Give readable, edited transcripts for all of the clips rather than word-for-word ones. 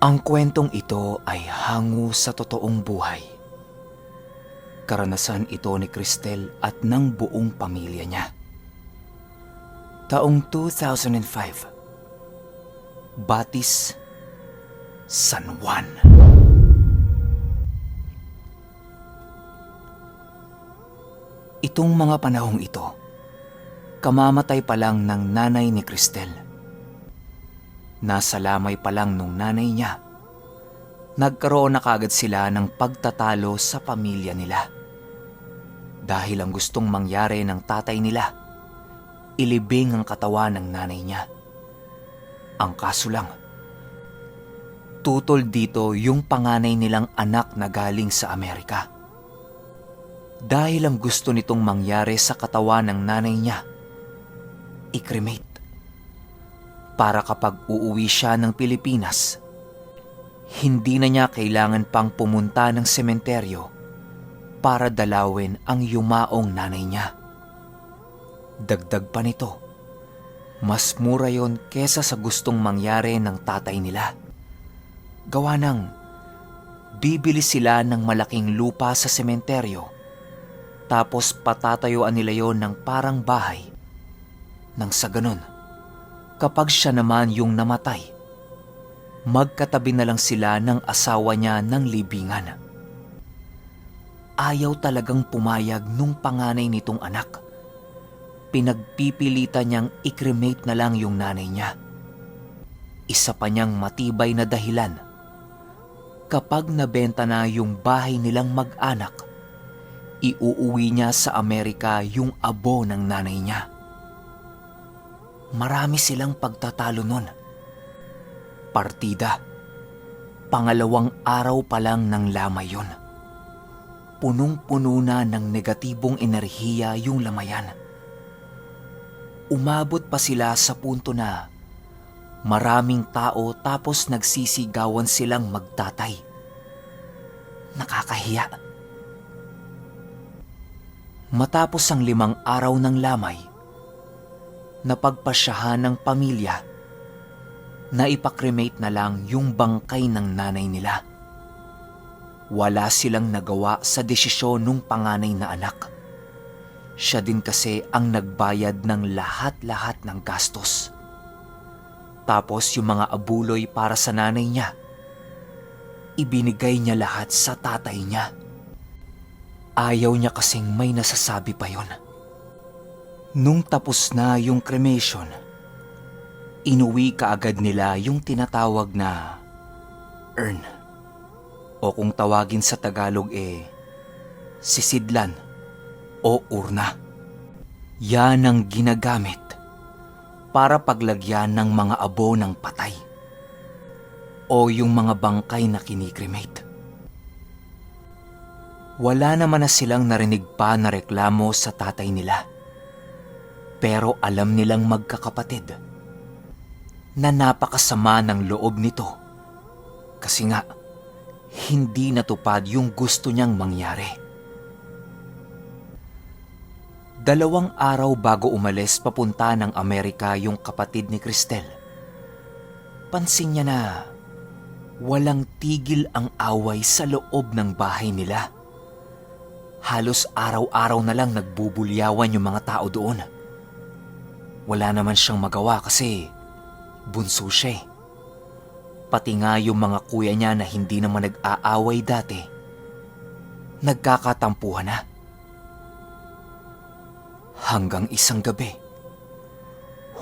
Ang kwentong ito ay hango sa totoong buhay. Karanasan ito ni Cristel at ng buong pamilya niya. Taong 2005. Batis, San Juan. Itong mga panahong ito, kamamatay pa lang ng nanay ni Cristel. Nasa lamay pa lang nung nanay niya, nagkaroon na kagad sila ng pagtatalo sa pamilya nila. Dahil ang gustong mangyari ng tatay nila, ilibing ang katawan ng nanay niya. Ang kaso lang, tutol dito yung panganay nilang anak na galing sa Amerika. Dahil ang gusto nitong mangyari sa katawan ng nanay niya, i-cremate. Para kapag uuwi siya ng Pilipinas, hindi na niya kailangan pang pumunta ng sementeryo para dalawin ang yumaong nanay niya. Dagdag pa nito, mas mura yon kesa sa gustong mangyari ng tatay nila. Gawa ng bibili sila ng malaking lupa sa sementeryo, tapos patatayuan nila yon ng parang bahay. Nang sa ganun, kapag siya naman yung namatay, magkatabi na lang sila ng asawa niya ng libingan. Ayaw talagang pumayag nung panganay nitong anak. Pinagpipilitan niyang i-cremate na lang yung nanay niya. Isa pa niyang matibay na dahilan, kapag nabenta na yung bahay nilang mag-anak, iuuwi niya sa Amerika yung abo ng nanay niya. Marami silang pagtatalo nun. Partida. Pangalawang araw pa lang ng lamay yun. Punong-puno na ng negatibong enerhiya yung lamayan. Umabot pa sila sa punto na maraming tao tapos nagsisigawan silang magtatay. Nakakahiya. Matapos ang 5 araw ng lamay, napagpasyahan ng pamilya na ipakremate na lang yung bangkay ng nanay nila. Wala silang nagawa sa desisyon nung panganay na anak. Siya din kasi ang nagbayad ng lahat-lahat ng gastos. Tapos yung mga abuloy para sa nanay niya, ibinigay niya lahat sa tatay niya. Ayaw niya kasing may nasasabi pa yon. Nung tapos na yung cremation, inuwi kaagad nila yung tinatawag na urn, o kung tawagin sa Tagalog sisidlan o urna. Yan ang ginagamit para paglagyan ng mga abo ng patay o yung mga bangkay na kinikremate. Wala naman na silang narinig pa na reklamo sa tatay nila. Pero alam nilang magkakapatid na napakasama ng loob nito kasi nga hindi natupad yung gusto niyang mangyari. 2 araw bago umalis papunta ng Amerika yung kapatid ni Cristel, pansin niya na walang tigil ang away sa loob ng bahay nila. Halos araw-araw na lang nagbubulyawan yung mga tao doon. Wala naman siyang magawa kasi bunso siya. Pati nga yung mga kuya niya na hindi naman nag-aaway dati, nagkakatampuhan na. Hanggang isang gabi,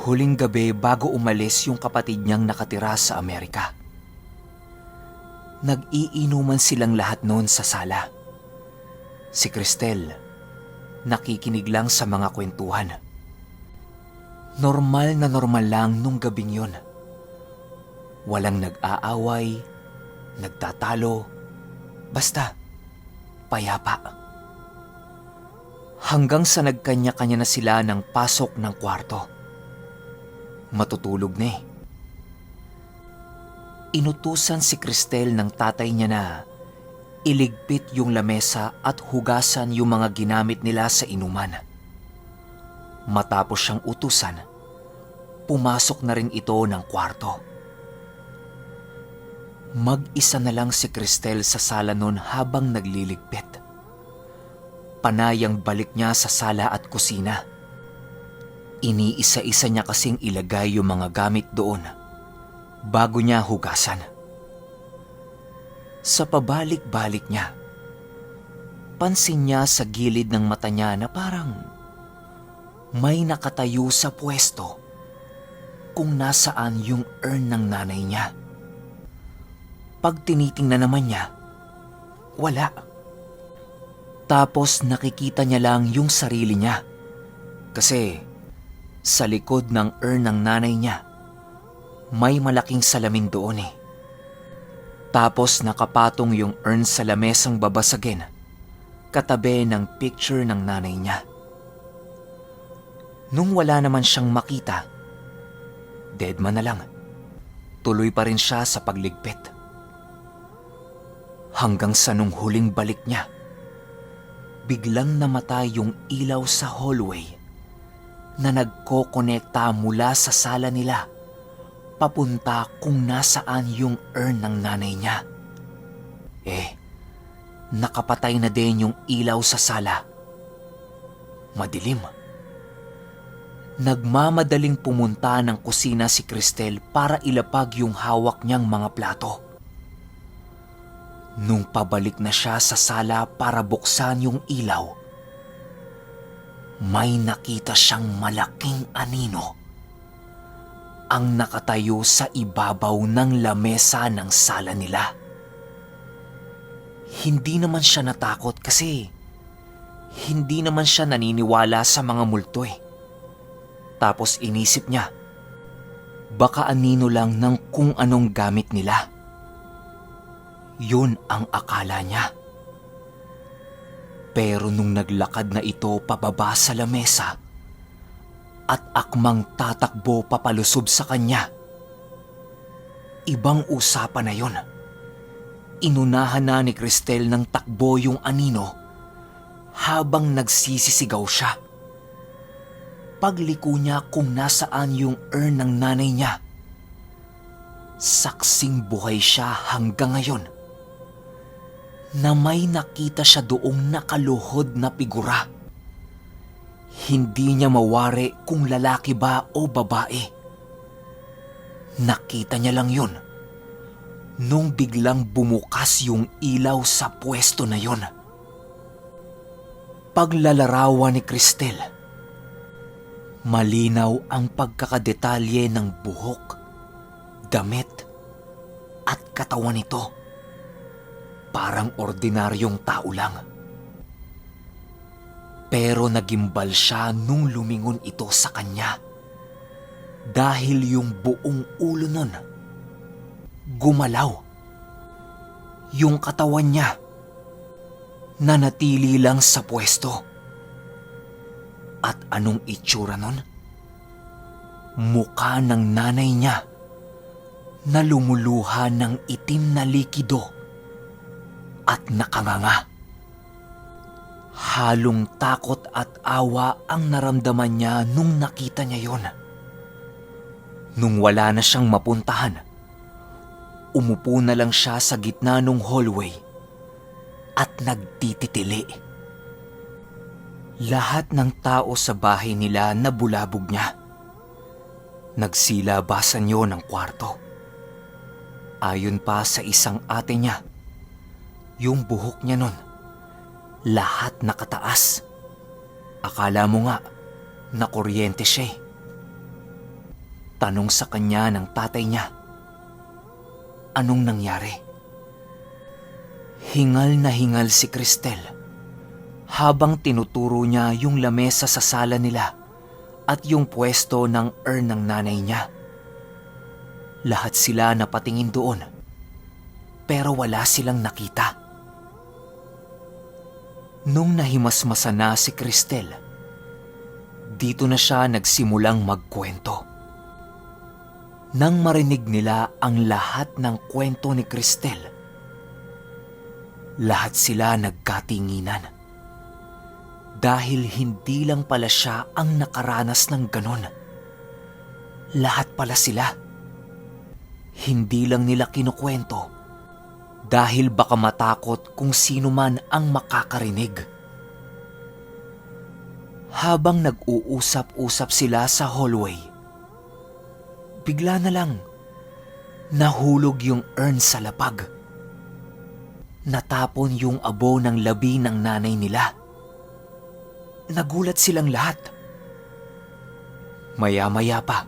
huling gabi bago umalis yung kapatid niyang nakatira sa Amerika. Nag-iinuman silang lahat noon sa sala. Si Cristel, nakikinig lang sa mga kwentuhan. Normal na normal lang nung gabing yun. Walang nag-aaway, nagtatalo, basta payapa. Hanggang sa nagkanya-kanya na sila ng pasok ng kwarto. Matutulog na. Inutusan si Cristel ng tatay niya na iligpit yung lamesa at hugasan yung mga ginamit nila sa inuman. Matapos siyang utusan, pumasok na rin ito ng kwarto. Mag-isa na lang si Cristel sa sala noon habang nagliligpit. Panayang balik niya sa sala at kusina. Iniisa-isa niya kasing ilagay yung mga gamit doon bago niya hugasan. Sa pabalik-balik niya, pansin niya sa gilid ng mata niya na parang may nakatayo sa pwesto kung nasaan yung urn ng nanay niya. Pag tinitingnan naman niya, wala. Tapos nakikita niya lang yung sarili niya kasi sa likod ng urn ng nanay niya, may malaking salamin doon eh. Tapos nakapatong yung urn sa lamesang babasagin katabi ng picture ng nanay niya. Nung wala naman siyang makita, deadman na lang. Tuloy pa rin siya sa pagligpit. Hanggang sa nung huling balik niya, biglang namatay yung ilaw sa hallway na nagkokonekta mula sa sala nila papunta kung nasaan yung urn ng nanay niya. Nakapatay na din yung ilaw sa sala. Madilim. Nagmamadaling pumunta ng kusina si Cristel para ilapag yung hawak niyang mga plato. Nung pabalik na siya sa sala para buksan yung ilaw, may nakita siyang malaking anino ang nakatayo sa ibabaw ng lamesa ng sala nila. Hindi naman siya natakot kasi hindi naman siya naniniwala sa mga multo eh. Tapos inisip niya, baka anino lang ng kung anong gamit nila. Yun ang akala niya. Pero nung naglakad na ito pababa sa lamesa at akmang tatakbo papalusob sa kanya, ibang usapan na yun. Inunahan na ni Cristel ng takbo yung anino habang nagsisisigaw siya. Pagliko niya kung nasaan yung urn ng nanay niya, saksing buhay siya hanggang ngayon na may nakita siya doong nakaluhod na figura. Hindi niya mawari kung lalaki ba o babae. Nakita niya lang yun nung biglang bumukas yung ilaw sa pwesto na yun. Paglalarawan ni Cristel, malinaw ang pagkakadetalye ng buhok, damit, at katawan nito. Parang ordinaryong tao lang. Pero nagimbal siya nung lumingon ito sa kanya dahil yung buong ulo nun gumalaw. Yung katawan niya nanatili lang sa pwesto. At anong itsura nun? Mukha ng nanay niya na lumuluha ng itim na likido at nakanganga. Halong takot at awa ang naramdaman niya nung nakita niya yon. Nung wala na siyang mapuntahan, umupo na lang siya sa gitna ng hallway at nagtititili. Lahat ng tao sa bahay nila nabulabog niya. Nagsilabasan yun ng kwarto. Ayon pa sa isang ate niya, yung buhok niya nun, lahat nakataas. Akala mo nga na kuryente siya eh. Tanong sa kanya ng tatay niya, anong nangyari? Hingal na hingal si Cristel habang tinuturo niya yung lamesa sa sala nila at yung pwesto ng urn ng nanay niya. Lahat sila napatingin doon, pero wala silang nakita. Nung nahimasmasa na si Cristel, dito na siya nagsimulang magkwento. Nang marinig nila ang lahat ng kwento ni Cristel, lahat sila nagkatinginan. Dahil hindi lang pala siya ang nakaranas ng ganon. Lahat pala sila. Hindi lang nila kinukwento dahil baka matakot kung sino man ang makakarinig. Habang nag-uusap-usap sila sa hallway, bigla na lang nahulog yung urn sa lapag. Natapon yung abo ng labi ng nanay nila. Nagulat silang lahat. Maya-maya pa,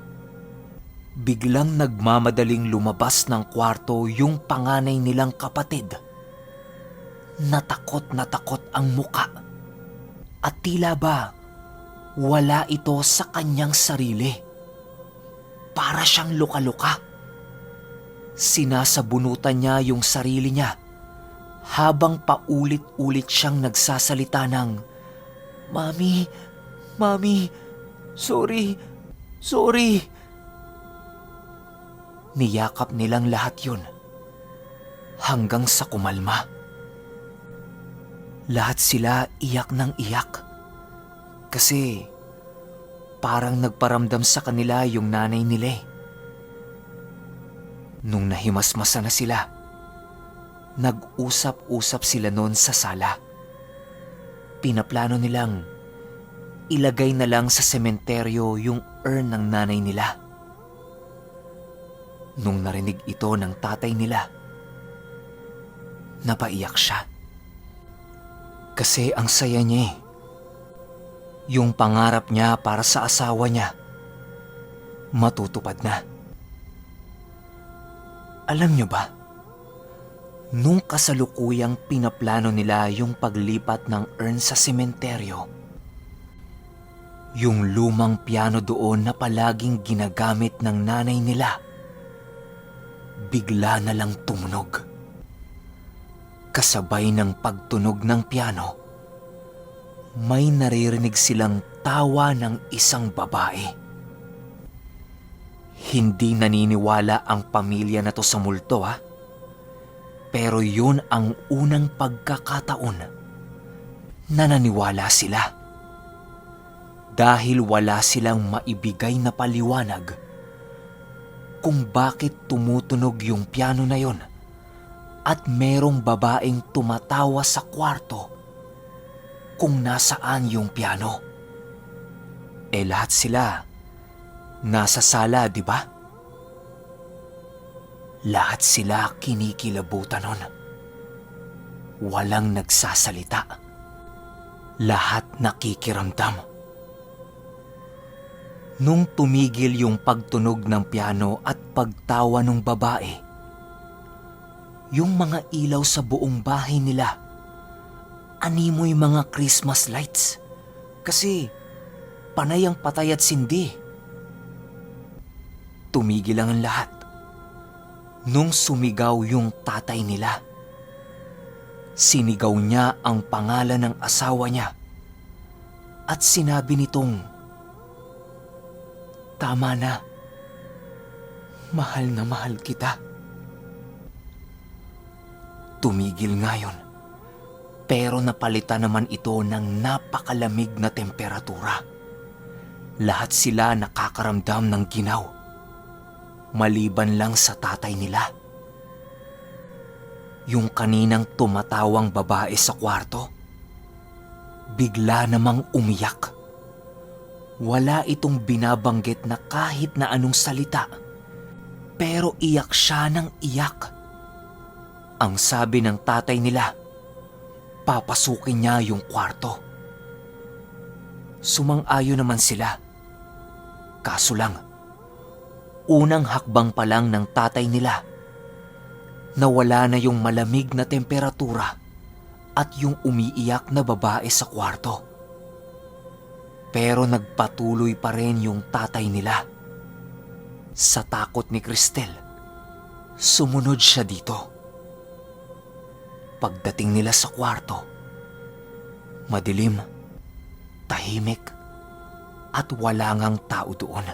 biglang nagmamadaling lumabas ng kwarto yung panganay nilang kapatid. Natakot na takot ang muka at tila ba wala ito sa kanyang sarili. Para siyang luka-luka. Sinasabunutan niya yung sarili niya habang paulit-ulit siyang nagsasalita ng, "Mami, Mami, sorry, sorry." Niyakap nilang lahat yun hanggang sa kumalma. Lahat sila iyak ng iyak kasi parang nagparamdam sa kanila yung nanay nila. Nung nahimasmasa na sila, nag-usap-usap sila noon sa sala. Pinaplano nilang ilagay na lang sa sementeryo yung urn ng nanay nila. Nung narinig ito ng tatay nila, napaiyak siya. Kasi ang saya niya eh. Yung pangarap niya para sa asawa niya, matutupad na. Alam niyo ba, nung kasalukuyang pinaplano nila yung paglipat ng urn sa sementeryo, yung lumang piano doon na palaging ginagamit ng nanay nila, bigla na lang tumunog. Kasabay ng pagtunog ng piano, may naririnig silang tawa ng isang babae. Hindi naniniwala ang pamilya na to sa multo pero yun ang unang pagkakataon na naniwala sila. Dahil wala silang maibigay na paliwanag kung bakit tumutunog yung piano na yon at merong babaeng tumatawa sa kwarto kung nasaan yung piano. Lahat sila nasa sala, di ba? Lahat sila kinikilabutan nun. Walang nagsasalita. Lahat nakikiramdam. Nung tumigil yung pagtunog ng piano at pagtawa ng babae, yung mga ilaw sa buong bahay nila animoy mga Christmas lights kasi panay ang patay at sindi. Tumigil lang ang lahat nung sumigaw yung tatay nila. Sinigaw niya ang pangalan ng asawa niya at sinabi nitong, "Tama na, mahal na mahal kita." Tumigil ngayon. Pero napalitan naman ito ng napakalamig na temperatura. Lahat sila nakakaramdam ng ginaw. Maliban lang sa tatay nila. Yung kaninang tumatawang babae sa kwarto, bigla namang umiyak. Wala itong binabanggit na kahit na anong salita, pero iyak siya ng iyak. Ang sabi ng tatay nila, papasukin niya yung kwarto. Sumang-ayon naman sila. Kaso lang, unang hakbang pa lang ng tatay nila, nawala na yung malamig na temperatura at yung umiiyak na babae sa kwarto. Pero nagpatuloy pa rin yung tatay nila. Sa takot ni Cristel, sumunod siya dito. Pagdating nila sa kwarto, madilim, tahimik, at wala ngang tao doon.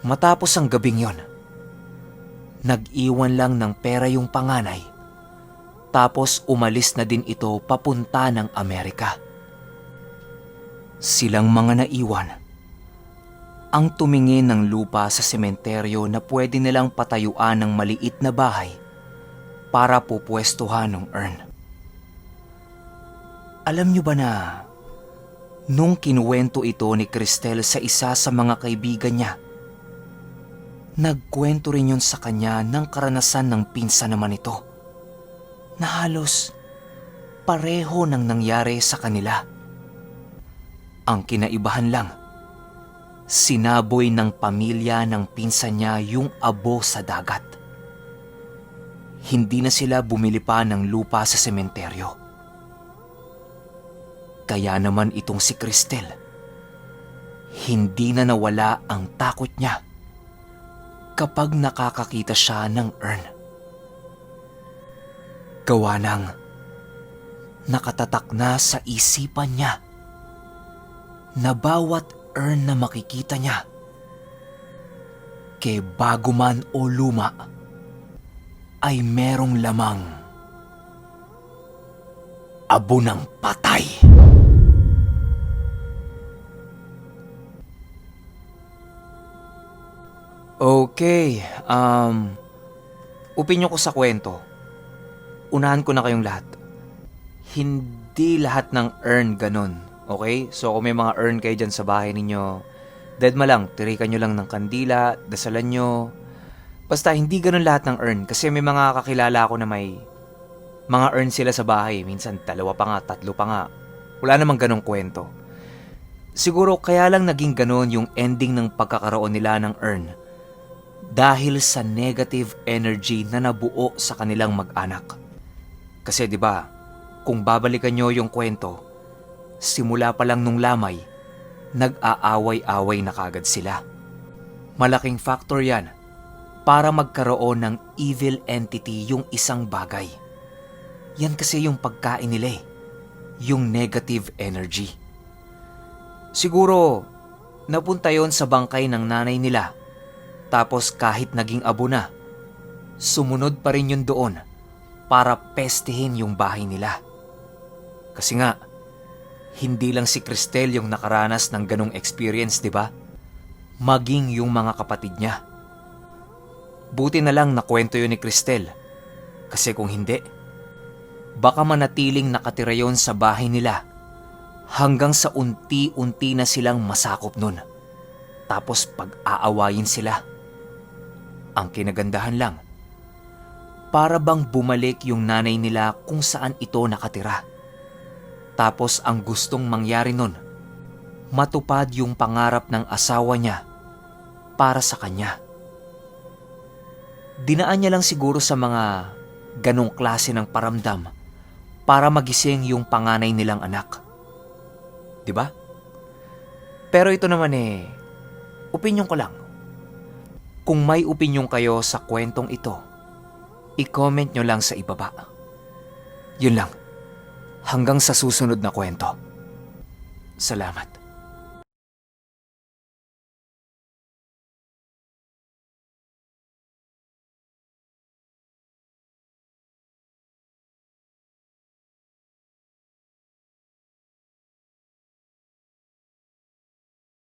Matapos ang gabing yon, nag-iwan lang ng pera yung panganay, tapos umalis na din ito papunta ng Amerika. Silang mga naiwan ang tumingin ng lupa sa sementeryo na pwede nilang patayuan ng maliit na bahay para pupwestuhan ng urn. Alam niyo ba na nung kinuwento ito ni Cristel sa isa sa mga kaibigan niya, nagkwento rin yun sa kanya ng karanasan ng pinsan naman ito na halos pareho nang nangyari sa kanila. Ang kinaibahan lang, sinaboy ng pamilya ng pinsan niya yung abo sa dagat. Hindi na sila bumili pa ng lupa sa sementeryo. Kaya naman itong si Cristel, hindi na nawala ang takot niya kapag nakakakita siya ng urn. Gawa ng nakatatak na sa isipan niya na bawat urn na makikita niya, ke bago man o luma, ay merong lamang abo ng patay. Okay, opinyon ko sa kwento. Unahan ko na kayong lahat. Hindi lahat ng urn ganun, okay? So kung may mga urn kayo dyan sa bahay ninyo, deadma lang, tirikan nyo lang ng kandila, dasalan nyo. Basta hindi ganun lahat ng urn kasi may mga kakilala ako na may mga urn sila sa bahay. Minsan 2 pa nga, 3 pa nga. Wala namang ganung kwento. Siguro kaya lang naging ganun yung ending ng pagkakaroon nila ng urn dahil sa negative energy na nabuo sa kanilang mag-anak. Kasi 'di ba, kung babalikan nyo yung kwento, simula pa lang nung lamay, nag-aaway-away na kagad sila. Malaking factor yan para magkaroon ng evil entity yung isang bagay. Yan kasi yung pagkain nila yung negative energy. Siguro, napunta yon sa bangkay ng nanay nila. Tapos kahit naging abo na, sumunod pa rin yun doon para pestehin yung bahay nila. Kasi nga, hindi lang si Cristel yung nakaranas ng ganong experience, di ba? Maging yung mga kapatid niya. Buti na lang nakwento yun ni Cristel. Kasi kung hindi, baka manatiling nakatira yon sa bahay nila hanggang sa unti-unti na silang masakop nun. Tapos pag-aawayin sila. Ang kinagandahan lang, para bang bumalik yung nanay nila kung saan ito nakatira. Tapos ang gustong mangyari nun, matupad yung pangarap ng asawa niya para sa kanya. Dinaan niya lang siguro sa mga ganong klase ng paramdam para magising yung panganay nilang anak. 'Di ba? Pero ito naman opinyon ko lang. Kung may opinyon kayo sa kwentong ito, i-comment nyo lang sa ibaba. Yun lang. Hanggang sa susunod na kwento. Salamat.